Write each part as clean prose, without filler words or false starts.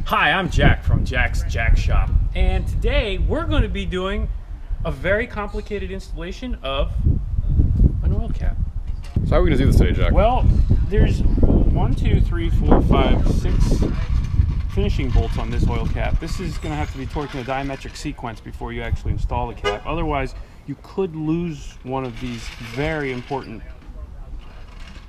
Hi, I'm Jack from Jack's Jack Shop, and today we're going to be doing a very complicated installation of an oil cap. So how are we going to do this today, Jack? Well, there's 1, 2, 3, 4, 5, 6 finishing bolts on this oil cap. This is going to have to be torqued in a diametric sequence before you actually install the cap. Otherwise, you could lose one of these very important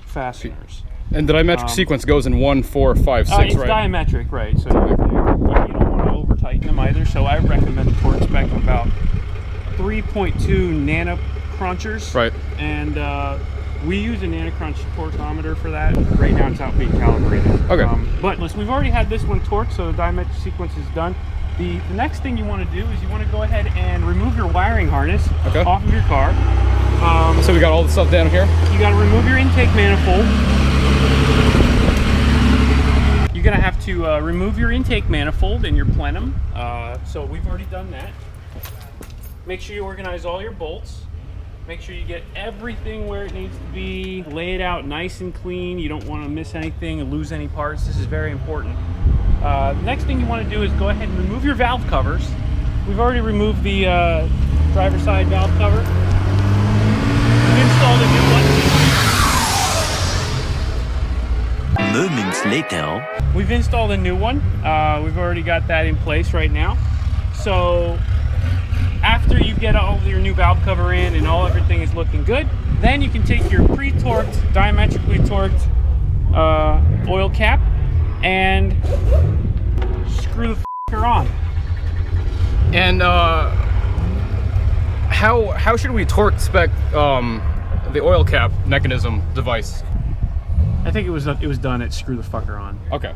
fasteners. And the diametric sequence goes in 1, 4, 5, 6, it's right? diametric, right? So you don't want to over tighten them either. So I recommend a torque spec of about 3.2 nanocrunchers. Right. And we use a nanocrunch torqueometer for that. Right now it's out being calibrated. Okay. But listen, we've already had this one torqued, so the diametric sequence is done. The next thing you want to do is you want to go ahead and remove your wiring harness off of your car. So we got all the stuff down here? You got to remove your intake manifold. You're going to have to remove your intake manifold and your plenum. So we've already done that. Make sure you organize all your bolts. Make sure you get everything where it needs to be. Lay it out nice and clean. You don't want to miss anything or lose any parts. This is very important. The next thing you want to do is go ahead and remove your valve covers. We've already removed the driver's side valve cover. We installed a new one. Moments later. We've installed a new one. We've already got that in place right now. So after you get all of your new valve cover in and everything is looking good, then you can take your pre-torqued, diametrically torqued oil cap and screw the f***er on. And how should we torque spec the oil cap mechanism device? I think it was done at screw the fucker on. Okay.